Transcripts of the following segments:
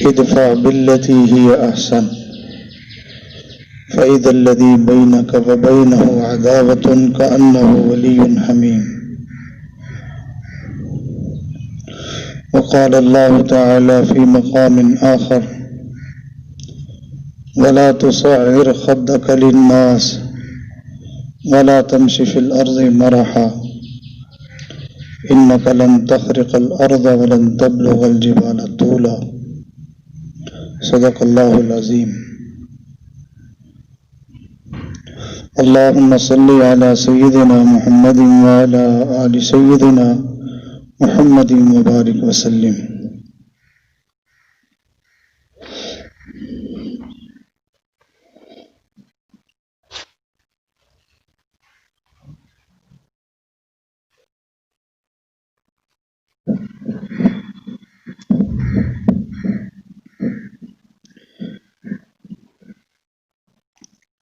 ادفع بالتي هي أحسن فإذا الذي بينك وبينه عداوة كأنه ولي حميم. وقال الله تعالى في مقام آخر: ولا تصعر خدك للناس ولا تمش في الأرض مرحا إنك لن تخرق الأرض ولن تبلغ الجبال طولا. صدق اللہ العظیم. اللهم صل على سيدنا محمد وعلى آل سيدنا محمد وبارك وسلم.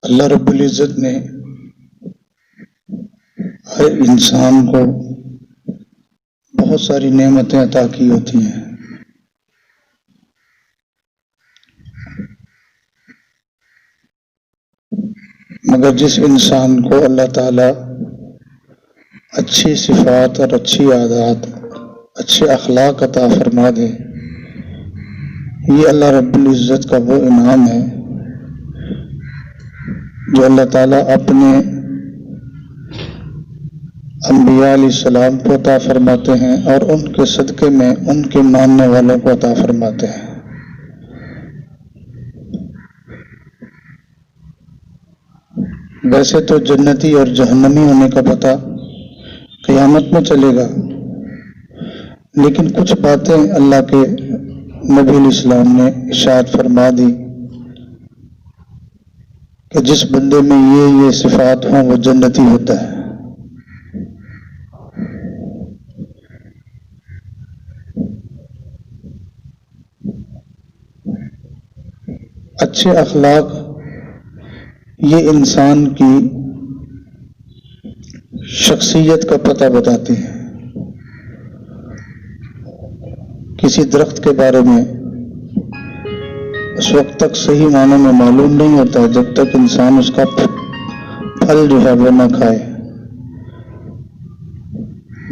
اللہ رب العزت نے ہر انسان کو بہت ساری نعمتیں عطا کی ہوتی ہیں، مگر جس انسان کو اللہ تعالیٰ اچھی صفات اور اچھی عادات، اچھے اخلاق عطا فرما دے، یہ اللہ رب العزت کا وہ انعام ہے جو اللہ تعالیٰ اپنے انبیاء علیہ السلام کو عطا فرماتے ہیں اور ان کے صدقے میں ان کے ماننے والوں کو عطا فرماتے ہیں. ویسے تو جنتی اور جہنمی ہونے کا پتہ قیامت میں چلے گا، لیکن کچھ باتیں اللہ کے نبی علیہ السلام نے ارشاد فرما دی کہ جس بندے میں یہ صفات ہوں وہ جنتی ہوتا ہے. اچھے اخلاق یہ انسان کی شخصیت کا پتہ بتاتے ہیں. کسی درخت کے بارے میں اس وقت تک صحیح معنی میں معلوم نہیں ہوتا جب تک انسان اس کا پھل جو ہے وہ نہ کھائے.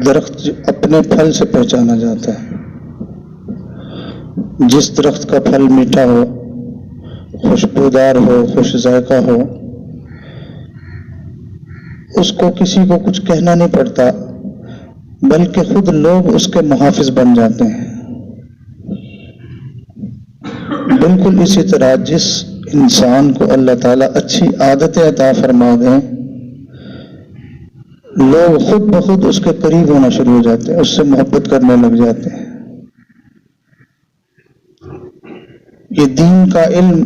درخت اپنے پھل سے پہچانا جاتا ہے. جس درخت کا پھل میٹھا ہو، خوشبودار ہو، خوش ذائقہ ہو، اس کو کسی کو کچھ کہنا نہیں پڑتا، بلکہ خود لوگ اس کے محافظ بن جاتے ہیں. بالکل اسی طرح جس انسان کو اللہ تعالیٰ اچھی عادتیں عطا فرما دیں، لوگ خود بخود اس کے قریب ہونا شروع ہو جاتے ہیں، اس سے محبت کرنے لگ جاتے ہیں. یہ دین کا علم،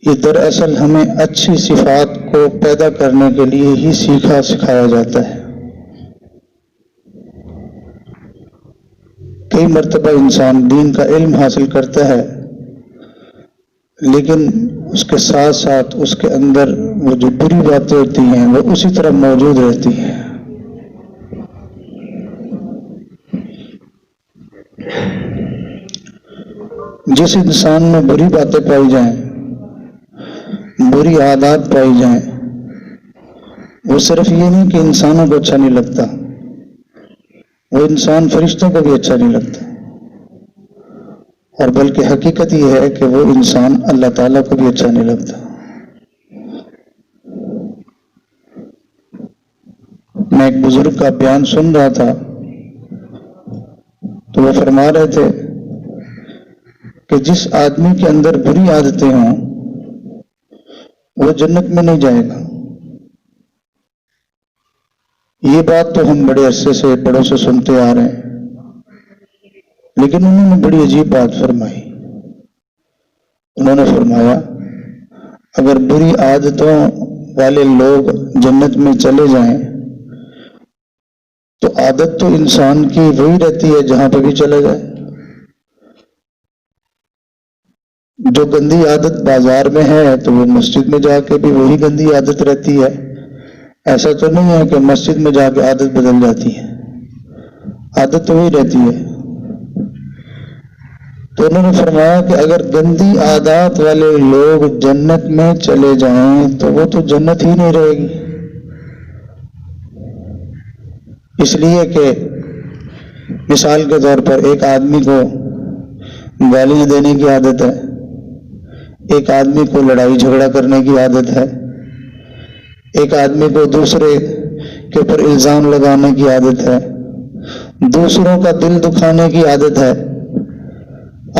یہ دراصل ہمیں اچھی صفات کو پیدا کرنے کے لیے ہی سکھایا جاتا ہے. کئی مرتبہ انسان دین کا علم حاصل کرتا ہے، لیکن اس کے ساتھ ساتھ اس کے اندر وہ جو بری باتیں ہوتی ہیں وہ اسی طرح موجود رہتی ہیں. جس انسان میں بری باتیں پائی جائیں، بری عادات پائی جائیں، وہ صرف یہ نہیں کہ انسانوں کو اچھا نہیں لگتا، وہ انسان فرشتوں کو بھی اچھا نہیں لگتا، اور بلکہ حقیقت یہ ہے کہ وہ انسان اللہ تعالیٰ کو بھی اچھا نہیں لگتا. میں ایک بزرگ کا بیان سن رہا تھا تو وہ فرما رہے تھے کہ جس آدمی کے اندر بری عادتیں ہوں وہ جنت میں نہیں جائے گا. یہ بات تو ہم بڑے عرصے سے بڑوں سے سنتے آ رہے ہیں، لیکن انہوں نے بڑی عجیب بات فرمائی. انہوں نے فرمایا اگر بری عادتوں والے لوگ جنت میں چلے جائیں تو عادت تو انسان کی وہی رہتی ہے جہاں پہ بھی چلے جائے. جو گندی عادت بازار میں ہے تو وہ مسجد میں جا کے بھی وہی گندی عادت رہتی ہے. ایسا تو نہیں ہے کہ مسجد میں جا کے عادت بدل جاتی ہے، عادت تو وہی رہتی ہے. تو انہوں نے فرمایا کہ اگر گندی عادات والے لوگ جنت میں چلے جائیں تو وہ تو جنت ہی نہیں رہے گی، اس لیے کہ مثال کے طور پر ایک آدمی کو گالیاں دینے کی عادت ہے، ایک آدمی کو لڑائی جھگڑا کرنے کی عادت ہے، ایک آدمی کو دوسرے کے اوپر الزام لگانے کی عادت ہے، دوسروں کا دل دکھانے کی عادت ہے۔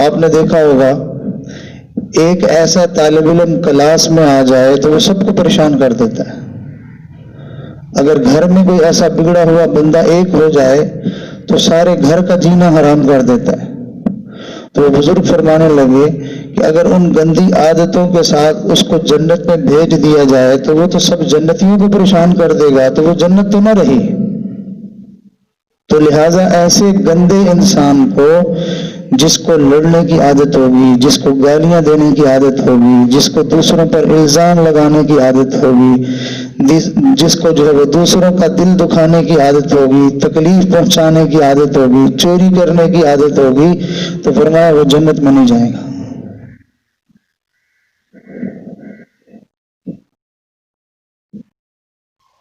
آپ نے دیکھا ہوگا ایک ایسا طالب علم کلاس میں آ جائے تو وہ سب کو پریشان کر دیتا ہے، اگر گھر میں کوئی ایسا بگڑا ہوا بندہ ایک ہو جائے تو سارے گھر کا جینا حرام کر دیتا ہے۔ تو وہ بزرگ فرمانے لگے کہ اگر ان گندی عادتوں کے ساتھ اس کو جنت میں بھیج دیا جائے تو وہ تو سب جنتیوں کو پریشان کر دے گا، تو وہ جنت تو نہ رہی۔ تو لہٰذا ایسے گندے انسان کو، جس کو لڑنے کی عادت ہوگی، جس کو گالیاں دینے کی عادت ہوگی، جس کو دوسروں پر الزام لگانے کی عادت ہوگی، جس کو جو ہے وہ دوسروں کا دل دکھانے کی عادت ہوگی، تکلیف پہنچانے کی عادت ہوگی، چوری کرنے کی عادت ہوگی، تو فرمایا وہ جنت میں نہیں جائے گا۔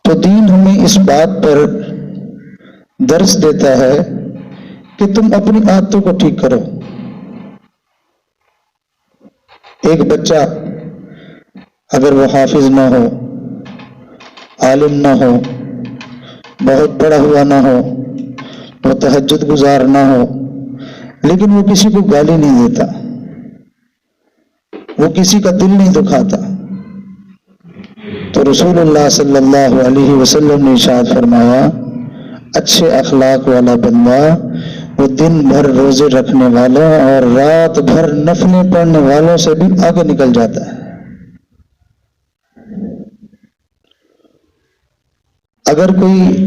تو دین ہمیں اس بات پر درس دیتا ہے کہ تم اپنی عادتوں کو ٹھیک کرو۔ ایک بچہ اگر وہ حافظ نہ ہو، عالم نہ ہو، بہت بڑا ہوا نہ ہو، وہ تہجد گزار نہ ہو، لیکن وہ کسی کو گالی نہیں دیتا، وہ کسی کا دل نہیں دکھاتا، تو رسول اللہ صلی اللہ علیہ وسلم نے ارشاد فرمایا اچھے اخلاق والا بندہ وہ دن بھر روزے رکھنے والوں اور رات بھر نفلیں پڑھنے والوں سے بھی آگے نکل جاتا ہے۔ اگر کوئی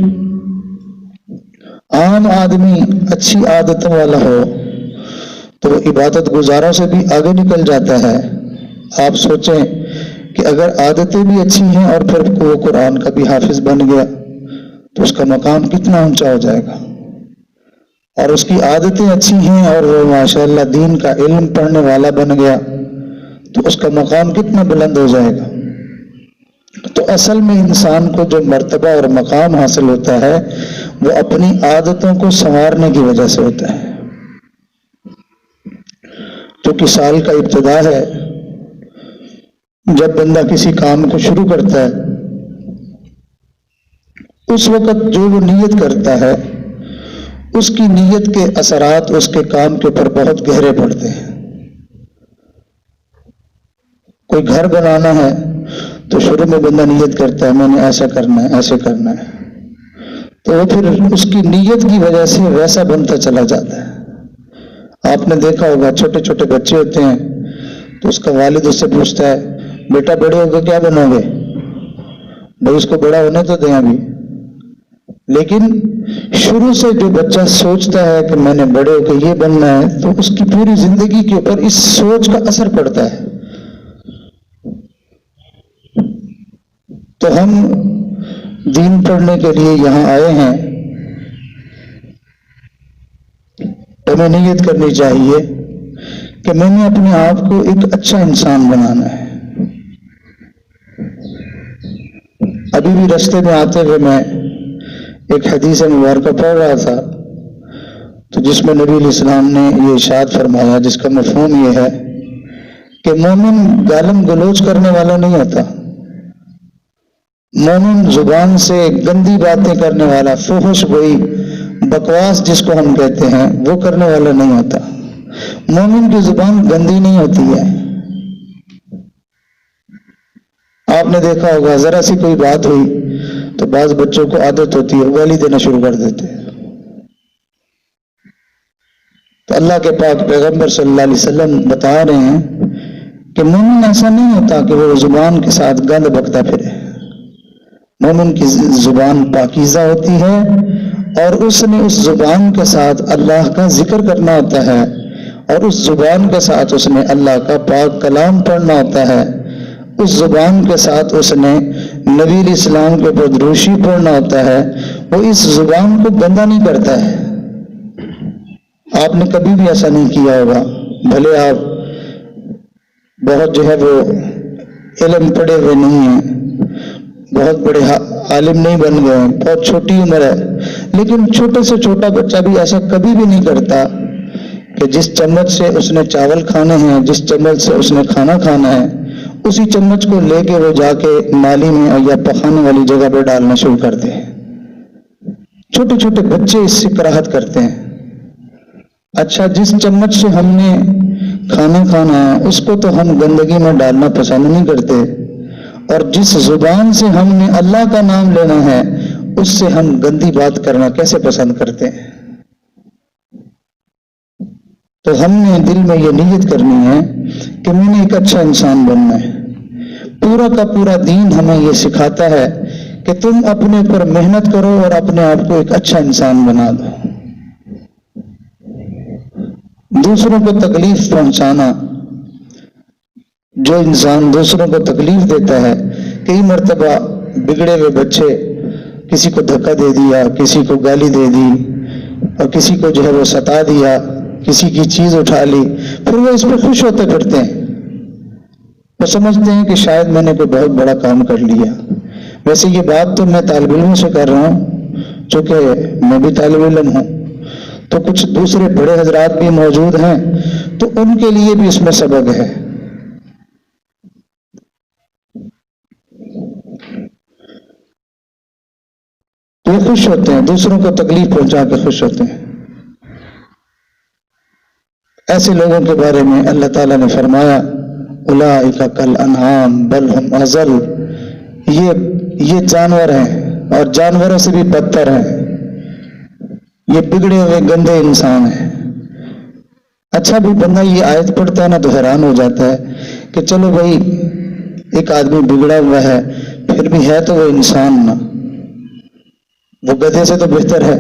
عام آدمی اچھی عادتوں والا ہو تو وہ عبادت گزاروں سے بھی آگے نکل جاتا ہے۔ آپ سوچیں کہ اگر عادتیں بھی اچھی ہیں اور پھر وہ قرآن کا بھی حافظ بن گیا تو اس کا مقام کتنا اونچا ہو جائے گا، اور اس کی عادتیں اچھی ہیں اور وہ ماشاءاللہ دین کا علم پڑھنے والا بن گیا تو اس کا مقام کتنا بلند ہو جائے گا۔ تو اصل میں انسان کو جو مرتبہ اور مقام حاصل ہوتا ہے وہ اپنی عادتوں کو سنوارنے کی وجہ سے ہوتا ہے۔ کیونکہ سال کا ابتدا ہے، جب بندہ کسی کام کو شروع کرتا ہے اس وقت جو وہ نیت کرتا ہے اس کی نیت کے اثرات اس کے کام کے اوپر بہت گہرے پڑتے ہیں۔ کوئی گھر بنانا ہے تو شروع میں بندہ نیت کرتا ہے میں نے ایسا کرنا ہے، ایسے کرنا ہے، تو وہ پھر اس کی نیت کی وجہ سے ویسا بنتا چلا جاتا ہے۔ آپ نے دیکھا ہوگا چھوٹے چھوٹے بچے ہوتے ہیں تو اس کا والد اس سے پوچھتا ہے بیٹا بڑے ہو کے کیا بنو گے؟ بھائی اس کو بڑا ہونے تو دیں ابھی، لیکن شروع سے جو بچہ سوچتا ہے کہ میں نے بڑے ہو کے یہ بننا ہے تو اس کی پوری زندگی کے اوپر اس سوچ کا اثر پڑتا ہے۔ تو ہم دین پڑھنے کے لیے یہاں آئے ہیں، ہمیں نیت کرنی چاہیے کہ میں نے اپنے آپ کو ایک اچھا انسان بنانا ہے۔ ابھی بھی راستے میں آتے ہوئے میں ایک حدیث مبارکہ پڑھ رہا تھا تو جس میں نبی علیہ السلام نے یہ ارشاد فرمایا، جس کا مفہوم یہ ہے کہ مومن گالم گلوچ کرنے والا نہیں ہوتا، مومن زبان سے گندی باتیں کرنے والا، فحش گوئی، بکواس جس کو ہم کہتے ہیں وہ کرنے والا نہیں ہوتا۔ مومن کی زبان گندی نہیں ہوتی ہے۔ آپ نے دیکھا ہوگا ذرا سی کوئی بات ہوئی تو بعض بچوں کو عادت ہوتی ہے گالی دینا شروع کر دیتے ہیں۔ تو اللہ کے پاک پیغمبر صلی اللہ علیہ وسلم بتا رہے ہیں کہ مومن ایسا نہیں ہوتا کہ وہ زبان کے ساتھ گند بکتا پھرے۔ مومن کی زبان پاکیزہ ہوتی ہے اور اس نے اس زبان کے ساتھ اللہ کا ذکر کرنا ہوتا ہے، اور اس زبان کے ساتھ اس نے اللہ کا پاک کلام پڑھنا ہوتا ہے، اس زبان کے ساتھ اس نے نبی علیہ السلام کے اوپر دروشی پڑھنا ہوتا ہے، وہ اس زبان کو گندا نہیں کرتا ہے۔ آپ نے کبھی بھی ایسا نہیں کیا ہوگا بھلے آپ بہت جو ہے وہ علم پڑھے ہوئے نہیں ہیں، بہت بڑے عالم نہیں بن گئے، بہت چھوٹی عمر ہے، لیکن چھوٹے سے چھوٹا بچہ بھی ایسا کبھی بھی نہیں کرتا کہ جس چمچ سے اس نے چاول کھانے ہیں، جس چمچ سے اس نے کھانا کھانا ہے، اسی چمچ کو لے کے وہ جا کے نالی میں یا پخانے والی جگہ پہ ڈالنا شروع کر دے۔ چھوٹے چھوٹے بچے اس سے کراہت کرتے ہیں۔ اچھا، جس چمچ سے ہم نے کھانا کھانا ہے اس کو تو ہم گندگی میں ڈالنا پسند نہیں کرتے، اور جس زبان سے ہم نے اللہ کا نام لینا ہے اس سے ہم گندی بات کرنا کیسے پسند کرتے ہیں؟ تو ہم نے دل میں یہ نیت کرنی ہے کہ میں نے ایک اچھا انسان بننا ہے۔ پورا کا پورا دین ہمیں یہ سکھاتا ہے کہ تم اپنے پر محنت کرو اور اپنے آپ کو ایک اچھا انسان بنا دو۔ دوسروں کو تکلیف پہنچانا، جو انسان دوسروں کو تکلیف دیتا ہے، کئی مرتبہ بگڑے ہوئے بچے کسی کو دھکا دے دیا، کسی کو گالی دے دی، اور کسی کو جو ہے وہ ستا دیا، کسی کی چیز اٹھا لی، پھر وہ اس پہ خوش ہوتے پھرتے ہیں، وہ سمجھتے ہیں کہ شاید میں نے کوئی بہت بڑا کام کر لیا۔ ویسے یہ بات تو میں طالب علموں سے کر رہا ہوں، چونکہ میں بھی طالب علم ہوں، تو کچھ دوسرے بڑے حضرات بھی موجود ہیں، تو ان کے لیے بھی اس میں سبق ہے۔ وہ خوش ہوتے ہیں، دوسروں کو تکلیف پہنچا کے خوش ہوتے ہیں۔ ایسے لوگوں کے بارے میں اللہ تعالیٰ نے فرمایا اولئک کالانعام بل ہم اضل، یہ جانور ہیں اور جانوروں سے بھی بدتر ہیں، یہ بگڑے ہوئے گندے انسان ہیں۔ اچھا بھی بندہ یہ آیت پڑھتا ہے نا تو حیران ہو جاتا ہے کہ چلو بھائی ایک آدمی بگڑا ہوا ہے، پھر بھی ہے تو وہ انسان نا، وہ گدھے سے تو بہتر ہے،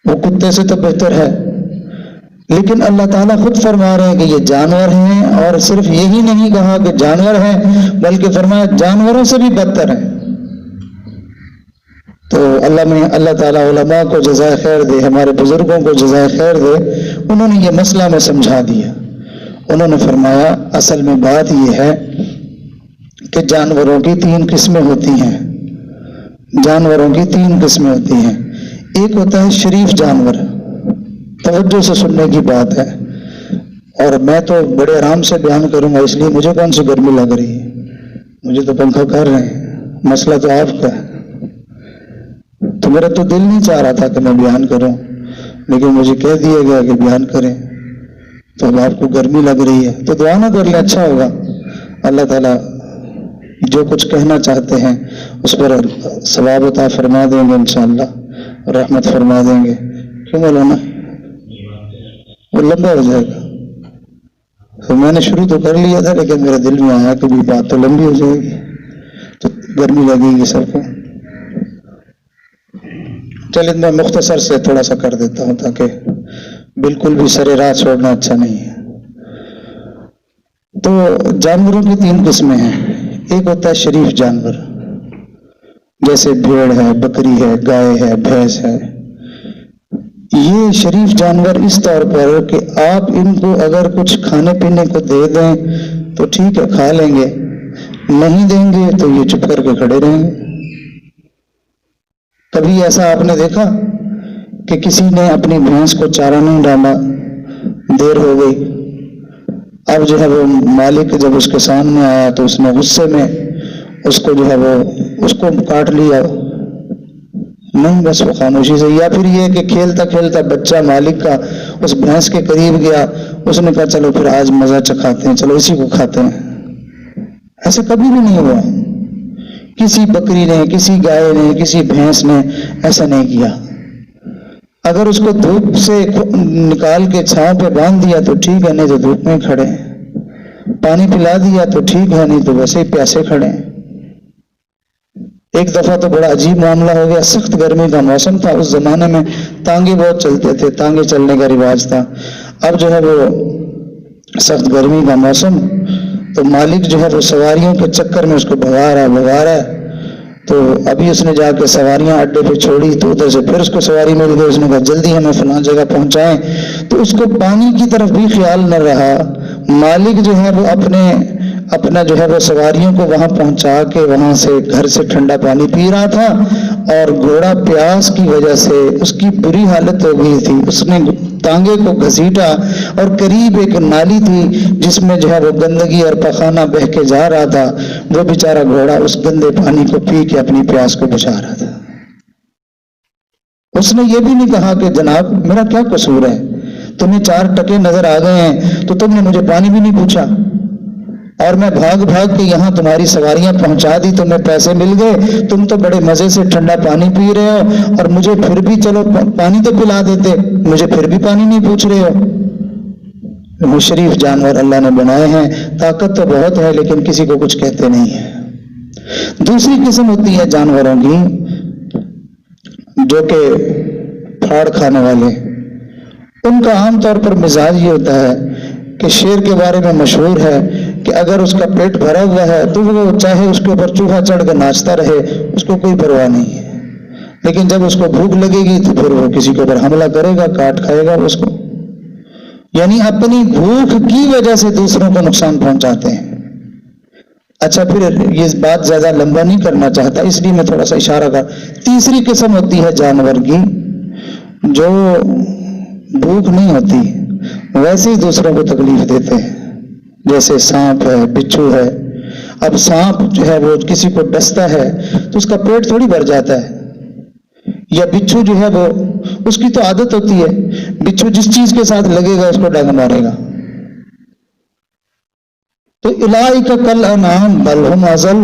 وہ کتے سے تو بہتر ہے۔ لیکن اللہ تعالیٰ خود فرما رہے ہیں کہ یہ جانور ہیں، اور صرف یہی نہیں کہا کہ جانور ہیں بلکہ فرمایا جانوروں سے بھی بدتر ہیں۔ تو اللہ تعالیٰ علماء کو جزائے خیر دے، ہمارے بزرگوں کو جزائے خیر دے، انہوں نے یہ مسئلہ میں سمجھا دیا۔ انہوں نے فرمایا اصل میں بات یہ ہے کہ جانوروں کی 3 قسمیں ہوتی ہیں، جانوروں کی 3 قسمیں ہوتی ہیں۔ ایک ہوتا ہے شریف جانور، توجہ سے سننے کی بات ہے، اور میں تو بڑے آرام سے بیان کروں گا، اس لیے مجھے کون سی گرمی لگ رہی ہے، مجھے تو پنکھا کر رہے ہیں، مسئلہ تو آپ کا ہے۔ تو میرا تو دل نہیں چاہ رہا تھا کہ میں بیان کروں، لیکن مجھے کہہ دیا گیا کہ بیان کریں، تو اب آپ کو گرمی لگ رہی ہے تو دعا نہ کر لیں، اچھا ہوگا۔ اللہ تعالیٰ جو کچھ کہنا چاہتے ہیں اس پر ثواب عطا فرما دیں گے انشاءاللہ، رحمت فرما دیں گے۔ کیوں مولانا وہ لمبا ہو جائے گا؟ تو میں نے شروع تو کر لیا تھا، لیکن میرے دل میں آیا کہ بھی بات تو لمبی ہو جائے گی، تو گرمی لگے گی سب کو۔ چلیں میں مختصر سے تھوڑا سا کر دیتا ہوں تاکہ بالکل بھی سرے راہ چھوڑنا اچھا نہیں ہے۔ تو جانوروں کی 3 قسمیں ہیں۔ ایک ہوتا ہے شریف جانور، جیسے بھیڑ ہے، بکری ہے، گائے ہے، بھینس ہے۔ یہ شریف جانور اس طور پر کہ آپ ان کو اگر کچھ کھانے پینے کو دے دیں تو ٹھیک ہے کھا لیں گے، نہیں دیں گے تو یہ چپ کر کے کھڑے رہیں گے۔ کبھی ایسا آپ نے دیکھا کہ کسی نے اپنی بھینس کو چارہ نہیں ڈالا، دیر ہو گئی، اب جو ہے وہ مالک جب اس کے سامنے آیا تو اس نے غصے میں اس کو جو ہے وہ اس کو کاٹ لیا؟ نہیں، بس وہ خاموشی سے۔ یا پھر یہ کہ کھیلتا کھیلتا بچہ مالک کا اس بھینس کے قریب گیا، اس نے کہا چلو پھر آج مزہ چکھاتے ہیں، چلو اسی کو کھاتے ہیں۔ ایسے کبھی بھی نہیں ہوا، کسی بکری نے، کسی گائے نے، کسی بھینس نے ایسا نہیں کیا۔ اگر اس کو دھوپ سے نکال کے چھاؤں پہ باندھ دیا تو ٹھیک ہے، نہیں تو دھوپ میں کھڑے ہیں۔ پانی پلا دیا تو ٹھیک ہے، نہیں تو ویسے ہی پیاسے کھڑے ہیں۔ ایک دفعہ تو بڑا عجیب معاملہ ہو گیا، سخت گرمی کا موسم تھا، اس زمانے میں تانگے بہت چلتے تھے، تانگے چلنے کا رواج تھا۔ اب جو ہے وہ سخت گرمی کا موسم، تو مالک جو ہے وہ سواریوں کے چکر میں اس کو بھگا رہا ہے۔ تو ابھی اس نے جا کے سواریاں اڈے پہ چھوڑی تو ادھر سے پھر اس کو سواری مل گئی. اس نے کہا جلدی ہمیں فلاں جگہ پہنچائیں. تو اس کو پانی کی طرف بھی خیال نہ رہا. مالک جو ہے وہ اپنا جو ہے وہ سواریوں کو وہاں پہنچا کے وہاں سے گھر سے ٹھنڈا پانی پی رہا تھا اور گھوڑا پیاس کی وجہ سے اس کی بری حالت ہو گئی تھی. اس نے تانگے کو گھسیٹا اور قریب ایک نالی تھی جس میں جو ہے وہ گندگی اور پخانہ بہہ کے جا رہا تھا. وہ بیچارہ گھوڑا اس گندے پانی کو پی کے اپنی پیاس کو بجھا رہا تھا. اس نے یہ بھی نہیں کہا کہ جناب میرا کیا قصور ہے, تمہیں 4 ٹکے نظر آ گئے ہیں تو تم نے مجھے پانی بھی نہیں پوچھا, اور میں بھاگ کے یہاں تمہاری سواریاں پہنچا دی, تمہیں پیسے مل گئے, تم تو بڑے مزے سے ٹھنڈا پانی پی رہے ہو اور مجھے پھر بھی چلو پانی تو پلا دیتے, مجھے پھر بھی پانی نہیں پوچھ رہے ہو. مشرف جانور اللہ نے بنائے ہیں, طاقت تو بہت ہے لیکن کسی کو کچھ کہتے نہیں ہیں. دوسری قسم ہوتی ہے جانوروں کی جو کہ پھاڑ کھانے والے. ان کا عام طور پر مزاج یہ ہوتا ہے کہ شیر کے بارے میں مشہور ہے کہ اگر اس کا پیٹ بھرا ہوا ہے تو وہ چاہے اس کے اوپر چوہا چڑھ کر ناچتا رہے, اس کو کوئی پرواہ نہیں ہے, لیکن جب اس کو بھوک لگے گی تو پھر وہ کسی کے اوپر حملہ کرے گا, کاٹ کھائے گا اس کو. یعنی اپنی بھوک کی وجہ سے دوسروں کو نقصان پہنچاتے ہیں. اچھا پھر یہ بات زیادہ لمبا نہیں کرنا چاہتا اس لیے میں تھوڑا سا اشارہ کر. تیسری قسم ہوتی ہے جانور کی جو بھوک نہیں ہوتی ویسے ہی دوسروں کو تکلیف دیتے ہیں, جیسے سانپ ہے, بچھو ہے. اب سانپ جو ہے وہ کسی کو ڈستا ہے تو اس کا پیٹ تھوڑی بھر جاتا ہے, یا بچھو جو ہے وہ اس کی تو عادت ہوتی ہے, بچھو جس چیز کے ساتھ لگے گا اس کو ڈنگ مارے گا. تو اولئک کالانعام بل ھم اضل,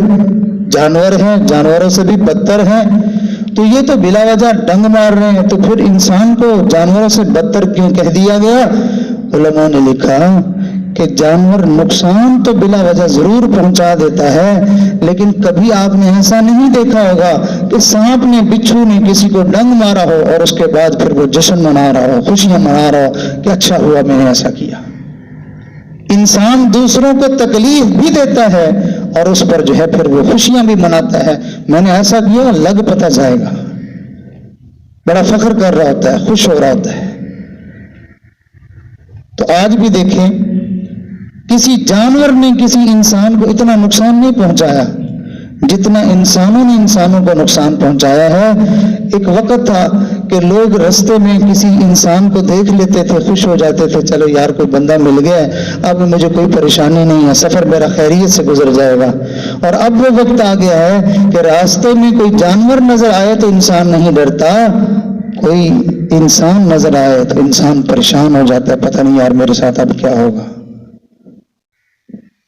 جانور ہیں, جانوروں سے بھی بدتر ہیں. تو یہ تو بلا وجہ ڈنگ مار رہے ہیں, تو پھر انسان کو جانوروں سے بدتر کیوں کہہ دیا گیا؟ علماء نے لکھا کہ جانور نقصان تو بلا وجہ ضرور پہنچا دیتا ہے, لیکن کبھی آپ نے ایسا نہیں دیکھا ہوگا کہ سانپ نے, بچھو نے کسی کو ڈنگ مارا ہو اور اس کے بعد پھر وہ جشن منا رہا ہو, خوشیاں منا رہا ہو کہ اچھا ہوا میں نے ایسا کیا. انسان دوسروں کو تکلیف بھی دیتا ہے اور اس پر جو ہے پھر وہ خوشیاں بھی مناتا ہے, میں نے ایسا کیا, لگ پتہ جائے گا, بڑا فخر کر رہا ہوتا ہے, خوش ہو رہا ہوتا ہے. تو آج بھی دیکھیں کسی جانور نے کسی انسان کو اتنا نقصان نہیں پہنچایا جتنا انسانوں نے انسانوں کو نقصان پہنچایا ہے. ایک وقت تھا کہ لوگ رستے میں کسی انسان کو دیکھ لیتے تھے, خوش ہو جاتے تھے, چلو یار کوئی بندہ مل گیا ہے, اب مجھے کوئی پریشانی نہیں ہے, سفر میرا خیریت سے گزر جائے گا. اور اب وہ وقت آ گیا ہے کہ راستے میں کوئی جانور نظر آئے تو انسان نہیں ڈرتا, کوئی انسان نظر آئے تو انسان پریشان ہو جاتا ہے, پتہ نہیں یار میرے ساتھ اب کیا ہوگا.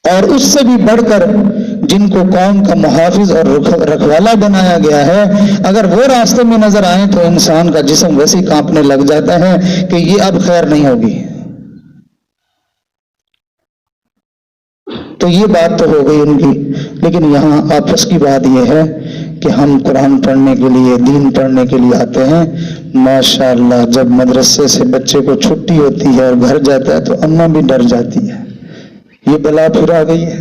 اور اس سے بھی بڑھ کر جن کو قوم کا محافظ اور رکھوالا بنایا گیا ہے, اگر وہ راستے میں نظر آئیں تو انسان کا جسم ویسے کانپنے لگ جاتا ہے کہ یہ اب خیر نہیں ہوگی. تو یہ بات تو ہو گئی ان کی, لیکن یہاں آپس کی بات یہ ہے کہ ہم قرآن پڑھنے کے لیے, دین پڑھنے کے لیے آتے ہیں. ماشاءاللہ جب مدرسے سے بچے کو چھٹی ہوتی ہے اور گھر جاتا ہے تو اماں بھی ڈر جاتی ہے, یہ بلا پھر آ گئی ہے.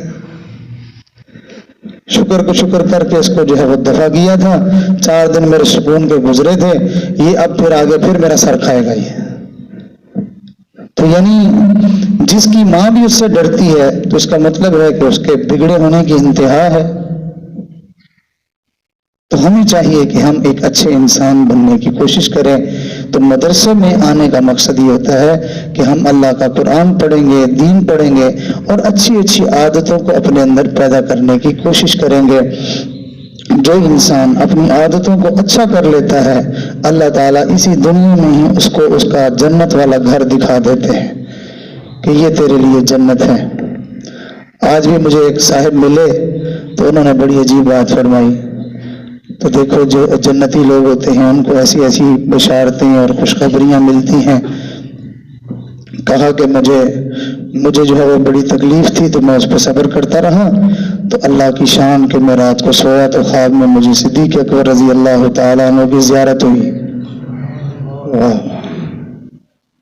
شکر کو شکر کر کے اس کو جو ہے وہ دفع کیا تھا, 4 دن میرے سکون کے گزرے تھے, یہ اب پھر آگے پھر میرا سر کھائے گا یہ. تو یعنی جس کی ماں بھی اس سے ڈرتی ہے تو اس کا مطلب ہے کہ اس کے بگڑے ہونے کی انتہا ہے. تو ہمیں چاہیے کہ ہم ایک اچھے انسان بننے کی کوشش کریں. تو مدرسے میں آنے کا مقصد یہ ہوتا ہے کہ ہم اللہ کا قرآن پڑھیں گے, دین پڑھیں گے اور اچھی اچھی عادتوں کو اپنے اندر پیدا کرنے کی کوشش کریں گے. جو انسان اپنی عادتوں کو اچھا کر لیتا ہے اللہ تعالیٰ اسی دنیا میں ہی اس کو اس کا جنت والا گھر دکھا دیتے ہیں کہ یہ تیرے لیے جنت ہے. آج بھی مجھے ایک صاحب ملے تو انہوں نے بڑی عجیب بات فرمائی. تو دیکھو جو جنتی لوگ ہوتے ہیں ان کو ایسی ایسی بشارتیں اور خوشخبریاں ملتی ہیں. کہا کہ مجھے جو ہے وہ بڑی تکلیف تھی تو میں اس پہ صبر کرتا رہا, تو اللہ کی شان کہ میں رات کو سویا تو خواب میں مجھے صدیق اکبر رضی اللہ تعالیٰ عنہ کی زیارت ہوئی.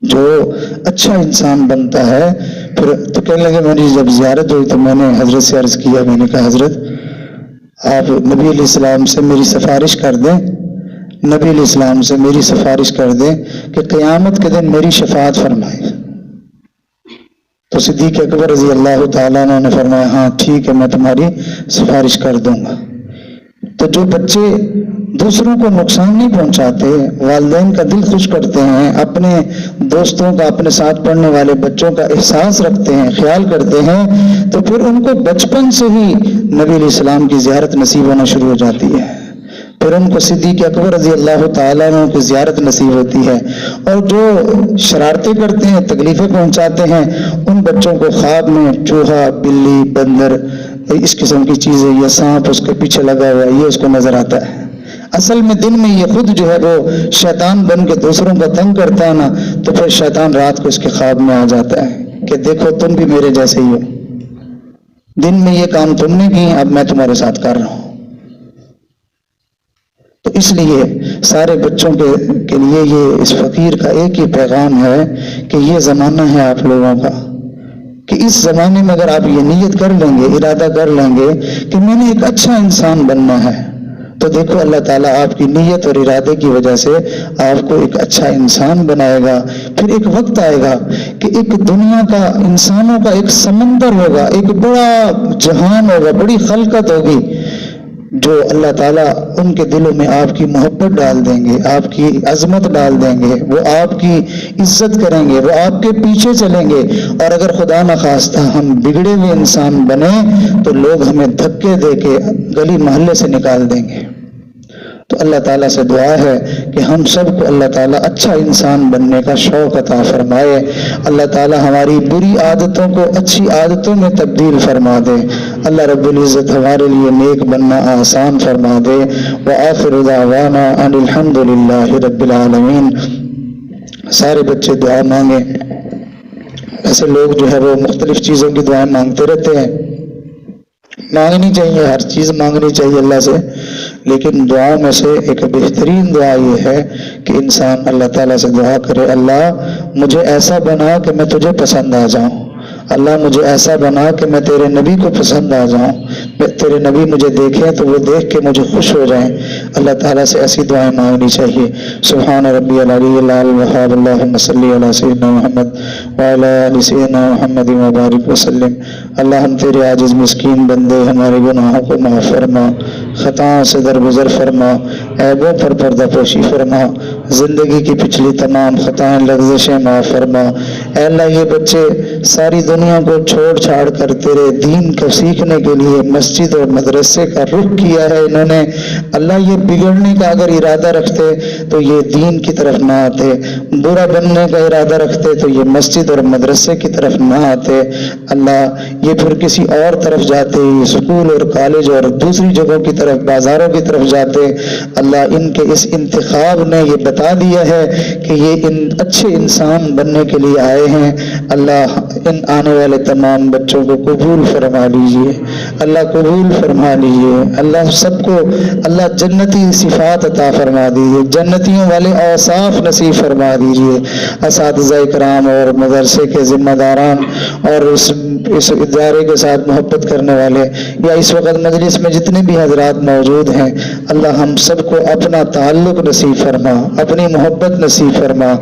جو اچھا انسان بنتا ہے پھر تو کہنے لگے میری جب زیارت ہوئی تو میں نے حضرت سے عرض کیا, میں نے کہا حضرت آپ نبی علیہ السلام سے میری سفارش کر دیں، نبی علیہ السلام سے میری سفارش کر دیں کہ قیامت کے دن میری شفاعت فرمائے۔ تو صدیق اکبر رضی اللہ تعالیٰ عنہ نے فرمایا ہاں ٹھیک ہے، میں تمہاری سفارش کر دوں گا۔ تو جو بچے دوسروں کو نقصان نہیں پہنچاتے، والدین کا دل خوش کرتے ہیں، اپنے دوستوں کا، اپنے ساتھ پڑھنے والے بچوں کا احساس رکھتے ہیں، خیال کرتے ہیں، تو پھر ان کو بچپن سے ہی نبی علیہ السلام کی زیارت نصیب ہونا شروع ہو جاتی ہے، پھر ان کو صدیق اکبر رضی اللہ تعالیٰ عنہ کی زیارت نصیب ہوتی ہے۔ اور جو شرارتیں کرتے ہیں، تکلیفیں پہنچاتے ہیں، ان بچوں کو خواب میں چوہا، بلی، بندر، اس قسم کی چیزیں یا سانپ اس کے پیچھے لگا ہوا یہ اس کو نظر آتا ہے۔ اصل میں دن میں یہ خود جو ہے وہ شیطان بن کے دوسروں کو تنگ کرتا ہے نا، تو پھر شیطان رات کو اس کے خواب میں آ جاتا ہے کہ دیکھو تم بھی میرے جیسے ہی ہو، دن میں یہ کام تم نے کی، اب میں تمہارے ساتھ کر رہا ہوں۔ تو اس لیے سارے بچوں کے لیے یہ اس فقیر کا ایک ہی پیغام ہے کہ یہ زمانہ ہے آپ لوگوں کا، کہ اس زمانے میں اگر آپ یہ نیت کر لیں گے، ارادہ کر لیں گے کہ میں نے ایک اچھا انسان بننا ہے، تو دیکھو اللہ تعالیٰ آپ کی نیت اور ارادے کی وجہ سے آپ کو ایک اچھا انسان بنائے گا۔ پھر ایک وقت آئے گا کہ ایک دنیا کا، انسانوں کا ایک سمندر ہوگا، ایک بڑا جہان ہوگا، بڑی خلقت ہوگی، جو اللہ تعالیٰ ان کے دلوں میں آپ کی محبت ڈال دیں گے، آپ کی عظمت ڈال دیں گے، وہ آپ کی عزت کریں گے، وہ آپ کے پیچھے چلیں گے۔ اور اگر خدا نخواستہ ہم بگڑے ہوئے انسان بنے تو لوگ ہمیں دھکے دے کے گلی محلے سے نکال دیں گے۔ تو اللہ تعالیٰ سے دعا ہے کہ ہم سب کو اللہ تعالیٰ اچھا انسان بننے کا شوق عطا فرمائے، اللہ تعالیٰ ہماری بری عادتوں کو اچھی عادتوں میں تبدیل فرما دے، اللہ رب العزت ہمارے لیے نیک بننا آسان فرما دے۔ وآخر دعوانا ان الحمد للہ رب العالمین۔ سارے بچے دعا مانگیں، ایسے لوگ جو ہے وہ مختلف چیزوں کی دعائیں مانگتے رہتے ہیں، مانگنی چاہیے، ہر چیز مانگنی چاہیے اللہ سے، لیکن دعاؤں میں سے ایک بہترین دعا یہ ہے کہ انسان اللہ تعالیٰ سے دعا کرے، اللہ مجھے ایسا بنا کہ میں تجھے پسند آ جاؤں، اللہ مجھے ایسا بنا کہ میں تیرے نبی کو پسند آ جاؤں، تیرے نبی مجھے دیکھیں تو وہ دیکھ کے مجھے خوش ہو جائیں۔ اللہ تعالیٰ سے ایسی دعائیں مانگنی چاہیے۔ سبحان ربی العلی العلی الوہاب، اللہم صلی علی سیدنا محمد وعلی آل سیدنا محمد وبارک وسلم۔ اللہ ہم تیرے عاجز مسکین بندے، ہمارے گناہوں کو معاف فرما، خطاؤں سے درگزر فرما، عیبوں پر پردہ پوشی فرما، زندگی کی پچھلی تمام خطائیں لغزشیں معاف فرما۔ اے اللہ یہ بچے ساری دنیا کو چھوڑ چھاڑ کر تیرے دین کو سیکھنے کے لیے مسجد اور مدرسے کا رخ کیا ہے انہوں نے، اللہ یہ بگڑنے کا اگر ارادہ رکھتے تو یہ دین کی طرف نہ آتے، برا بننے کا ارادہ رکھتے تو یہ مسجد اور مدرسے کی طرف نہ آتے، اللہ یہ پھر کسی اور طرف جاتے، اسکول اور کالج اور دوسری جگہوں کی طرف، بازاروں کی طرف جاتے۔ اللہ ان کے اس انتخاب نے یہ بتا دیا ہے کہ یہ ان اچھے انسان بننے کے لیے آئے ہیں۔ اللہ ان آنے والے تمام بچوں کو قبول فرما لیجئے، اللہ قبول فرما لیجئے، اللہ سب کو اللہ جنتی صفات عطا فرما دیجئے، جنتیوں والے اوصاف نصیب فرما دیجئے۔ اساتذہ کرام اور مدرسے کے ذمہ داران اور اس ادارے کے ساتھ محبت کرنے والے یا اس وقت مجلس میں جتنے بھی حضرات موجود ہیں، اللہ ہم سب کو اپنا تعلق نصیب فرما، اپنی محبت نصیب فرما،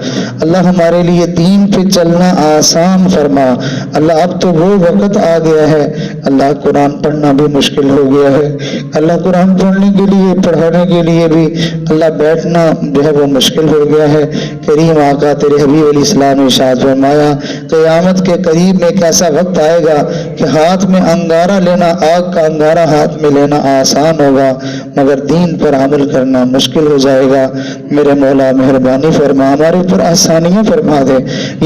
اللہ ہمارے لیے دین پہ چلنا آسان فرما۔ اللہ اب تو وہ وقت آ گیا ہے، اللہ قرآن پڑھنا بھی مشکل ہو گیا ہے، اللہ قرآن پڑھنے کے لیے، پڑھانے کے لیے بھی اللہ بیٹھنا جو ہے وہ مشکل ہو گیا ہے۔ کریم آقا تیرے حبیب علیہ السلام نے ارشاد فرمایا قیامت کے قریب میں ایک ایسا وقت آئے گا کہ ہاتھ میں انگارہ لینا، آگ کا انگارہ ہاتھ میں لینا آسان ہوگا مگر دین پر عمل کرنا مشکل ہو جائے گا۔ میرے مولا مہربانی فرما، ہمارے اوپر آسانیاں فرما دے،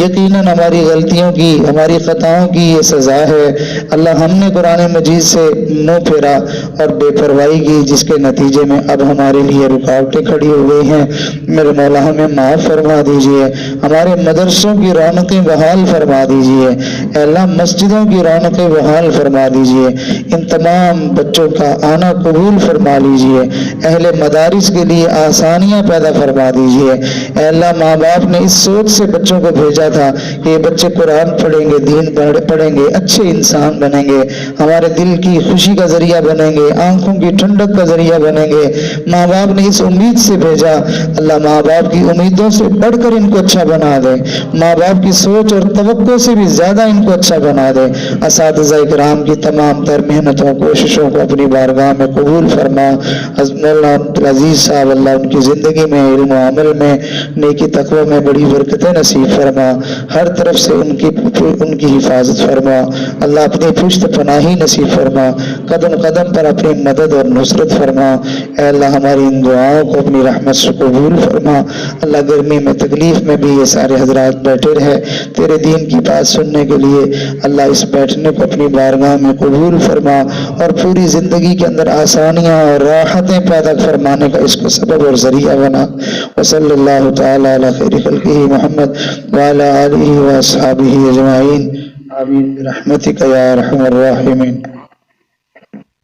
یقیناً ہماری غلطیوں کی، ہماری خطاؤں کی یہ سزا ہے۔ اللہ ہم نے قرآن مجید سے منہ پھیرا اور بے پرواہی کی، جس کے نتیجے میں اب ہمارے لیے رکاوٹیں کھڑی ہو گئی ہیں۔ میرے مولا ہمیں معاف فرما دیجئے، ہمارے مدرسوں کی رونقیں بحال فرما دیجئے، اے اللہ مسجدوں کی رونقیں بحال فرما دیجئے، ان تمام بچوں کا آنا قبول فرما لیجئے، اہل مدارس کے لیے آسانیاں پیدا فرما دیجئے۔ اے اللہ ماں باپ نے اس سوچ سے بچوں کو بھیجا تھا کہ یہ بچے قرآن پڑھیں گے، دین پڑھیں گے، اچھے انسان بنیں گے، ہمارے دل کی خوشی کا ذریعہ بنیں گے، آنکھوں کی ٹھنڈک کا ذریعہ بنیں گے۔ ماں باپ نے اس امید سے بھیجا، اللہ ماں باپ کی امیدوں سے بڑھ کر ان کو اچھا بنا دے، ماں باپ کی سوچ اور توقع سے بھی زیادہ ان کو اچھا بنا دے۔ اساتذہ کرام کی تمام تر محنتوں کوششوں کو اپنی بارگاہ میں قبول فرما۔ حضرت مولانا عبدالعزیز صاحب، اللہ ان کی زندگی میں، علم و عمل میں، نیکی تقوی میں بڑی برکتیں نصیب فرما، ہر طرف سے ان کی حفاظت فرما، اللہ اپنی پشت پناہی نصیب فرما، قدم قدم پر اپنی مدد اور نصرت فرما۔ اے اللہ ہماری ان دعاؤں کو اپنی رحمت سے قبول فرما۔ اللہ گرمی میں تکلیف میں بھی یہ سارے حضرات بیٹھے رہے تیرے دین کی بات سننے کے لیے، اللہ اس بیٹھنے کو اپنی بارگاہ میں قبول فرما اور پوری زندگی کے اندر آسانیاں اور راحتیں پیدا فرمانے کا اس کو سبب اور ذریعہ بنا۔ وصلی اللہ تعالی علی خیر خلقہ محمد وعلی آلہ واصحابہ اجمعین، آمین برحمتک یا ارحم الراحمین۔